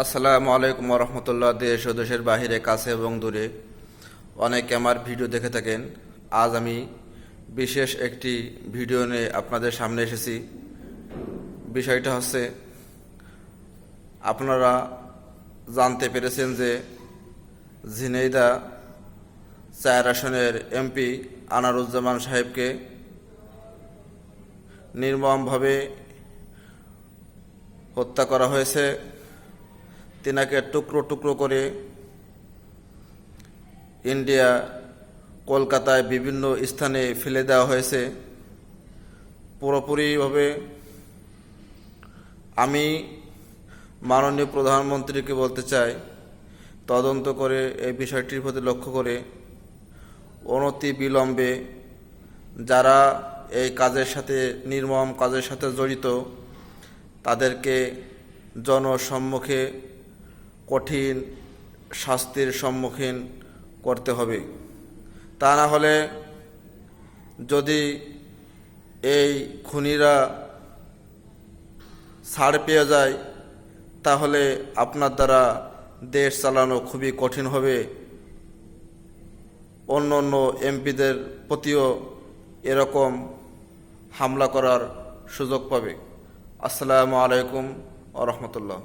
আসসালামু আলাইকুম রহমতুল্লাহ। দেশ ও দেশের বাহিরে, কাছে এবং দূরে অনেকে আমার ভিডিও দেখে থাকেন। আজ আমি বিশেষ একটি ভিডিও নিয়ে আপনাদের সামনে এসেছি। বিষয়টা হচ্ছে, আপনারা জানতে পেরেছেন যে ঝিনাইদহ ৪ আসনের এমপি আনারুজ্জামান সাহেবকে নির্মমভাবে হত্যা করা হয়েছে। তিনাকে টুকরো টুকরো করে ইন্ডিয়া, কলকাতায় বিভিন্ন স্থানে ফেলে দেওয়া হয়েছে। পুরোপুরিভাবে আমি মাননীয় প্রধানমন্ত্রীকে বলতে চাই, তদন্ত করে এই বিষয়টির প্রতি লক্ষ্য করে অনতি বিলম্বে যারা এই কাজের সাথে, নির্মম কাজের সাথে জড়িত, তাদেরকে জনসম্মুখে কঠিন শাস্তির সম্মুখীন করতে হবে। তা না হলে যদি এই খুনিরা ছাড় পেয়ে যায়, তাহলে আপনার দ্বারা দেশ চালানো খুবই কঠিন হবে। অন্য অন্য এমপিদের প্রতিও এরকম হামলা করার সুযোগ পাবে। আসসালামু আলাইকুম ওয়া রাহমাতুল্লাহ।